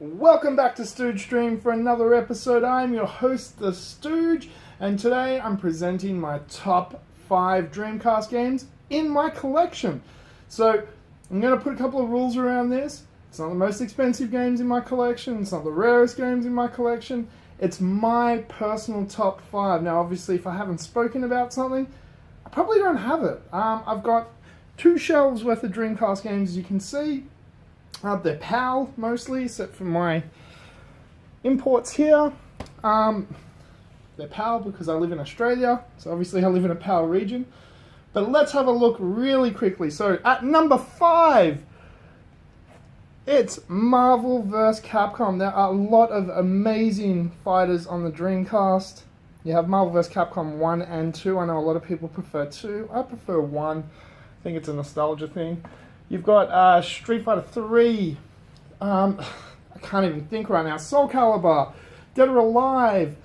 Welcome back to Stooge Stream for another episode. I'm your host, the Stooge, and today I'm presenting my top 5 Dreamcast games in my collection. So, I'm going to put a couple of rules around this. It's not the most expensive games in my collection, it's not the rarest games in my collection, it's my personal top 5. Now, obviously, if I haven't spoken about something, I probably don't have it. I've got 2 shelves worth of Dreamcast games, as you can see. They're PAL mostly, except for my imports here. They're PAL because I live in Australia, so obviously I live in a PAL region. But let's have a look really quickly. So at number 5, it's Marvel vs. Capcom. There are a lot of amazing fighters on the Dreamcast. You have Marvel vs. Capcom 1 and 2. I know a lot of people prefer 2. I prefer 1. I think it's a nostalgia thing. You've got Street Fighter 3, I can't even think right now, Soul Calibur, Dead or Alive.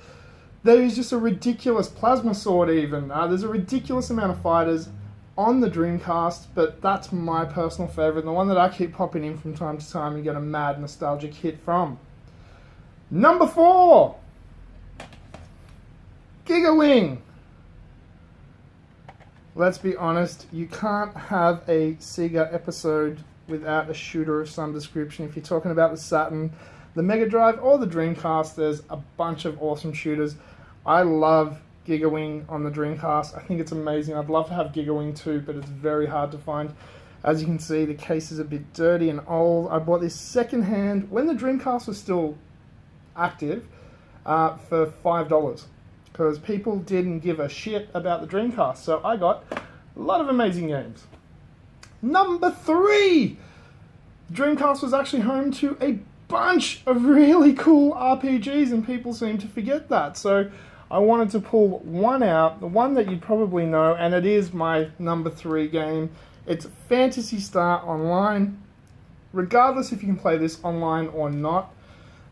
There's just a ridiculous Plasma Sword even. There's a ridiculous amount of fighters on the Dreamcast, but that's my personal favourite, the one that I keep popping in from time to time and get a mad nostalgic hit from. Number 4, Giga Wing. Let's be honest, you can't have a Sega episode without a shooter of some description. If you're talking about the Saturn, the Mega Drive, or the Dreamcast, there's a bunch of awesome shooters. I love Giga Wing on the Dreamcast. I think it's amazing. I'd love to have Giga Wing 2, but it's very hard to find. As you can see, the case is a bit dirty and old. I bought this secondhand when the Dreamcast was still active for $5. Because people didn't give a shit about the Dreamcast. So I got a lot of amazing games. Number 3! Dreamcast was actually home to a bunch of really cool RPGs, and people seem to forget that. So I wanted to pull one out, the one that you probably know, and it is my number 3 game. It's Phantasy Star Online. Regardless if you can play this online or not,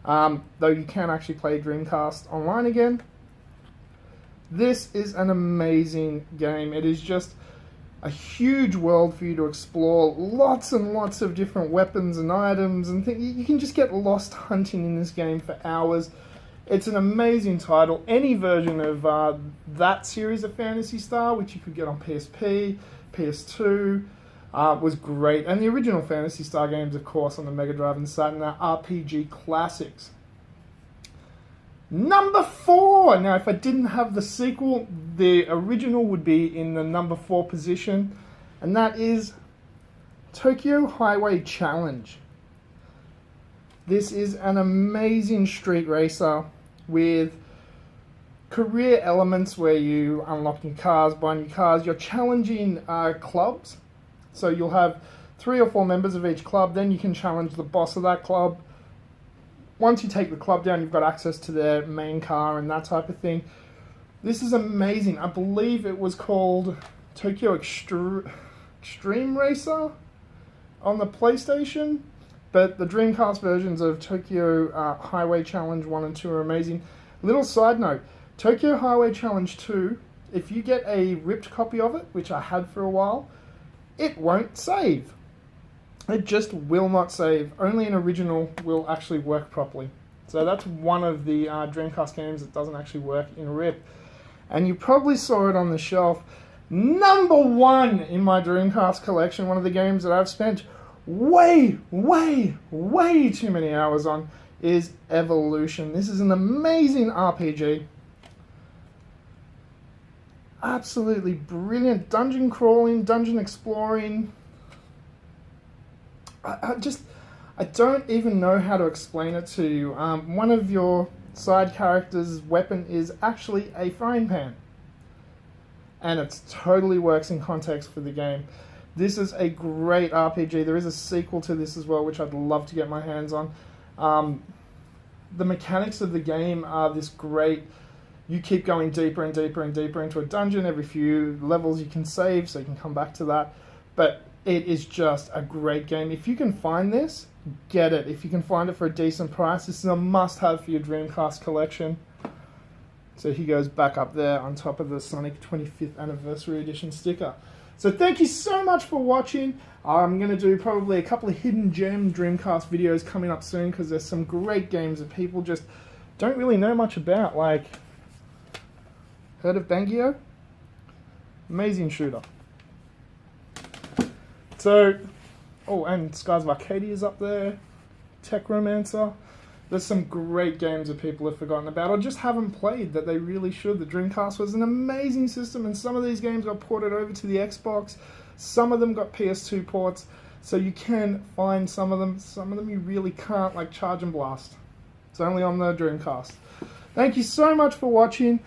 though you can actually play Dreamcast online again. This is an amazing game. It is just a huge world for you to explore. Lots and lots of different weapons and items and things. You can just get lost hunting in this game for hours. It's an amazing title. Any version of that series of Phantasy Star, which you could get on PSP, PS2, was great. And the original Phantasy Star games, of course, on the Mega Drive and Saturn, are RPG classics. Number 4! Now, if I didn't have the sequel, the original would be in the number 4 position, and that is Tokyo Highway Challenge. This is an amazing street racer with career elements where you unlock new cars, buy new cars. You're challenging clubs, so you'll have 3 or 4 members of each club. Then you can challenge the boss of that club. Once you take the club down, you've got access to their main car and that type of thing. This is amazing. I believe it was called Tokyo Extreme Racer on the PlayStation, but the Dreamcast versions of Tokyo Highway Challenge 1 and 2 are amazing. Little side note, Tokyo Highway Challenge 2, if you get a ripped copy of it, which I had for a while, it won't save. It just will not save. Only an original will actually work properly. So that's one of the Dreamcast games that doesn't actually work in RIP. And you probably saw it on the shelf. Number 1 in my Dreamcast collection, one of the games that I've spent way too many hours on, is Evolution. This is an amazing RPG. Absolutely brilliant. Dungeon crawling, dungeon exploring. I don't even know how to explain it to you. One of your side characters' weapon is actually a frying pan. And it totally works in context for the game. This is a great RPG. There is a sequel to this as well, which I'd love to get my hands on. The mechanics of the game are this great. You keep going deeper and deeper and deeper into a dungeon. Every few levels you can save, so you can come back to that. But it is just a great game. If you can find this, get it. If you can find it for a decent price, this is a must-have for your Dreamcast collection. So he goes back up there on top of the Sonic 25th Anniversary Edition sticker. So thank you so much for watching. I'm going to do probably a couple of hidden gem Dreamcast videos coming up soon because there's some great games that people just don't really know much about. Like, heard of Bangio? Amazing shooter. So, oh, and Skies of Arcadia is up there. Tech Romancer. There's some great games that people have forgotten about or just haven't played that they really should. The Dreamcast was an amazing system, and some of these games got ported over to the Xbox. Some of them got PS2 ports, so you can find some of them. Some of them you really can't, like Charge and Blast. It's only on the Dreamcast. Thank you so much for watching.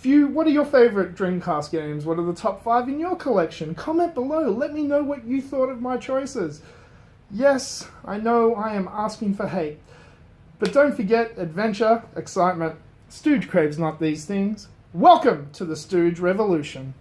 What are your favorite Dreamcast games? What are the top 5 in your collection? Comment below. Let me know what you thought of my choices. Yes, I know I am asking for hate. But don't forget adventure, excitement. Stooge craves not these things. Welcome to the Stooge Revolution.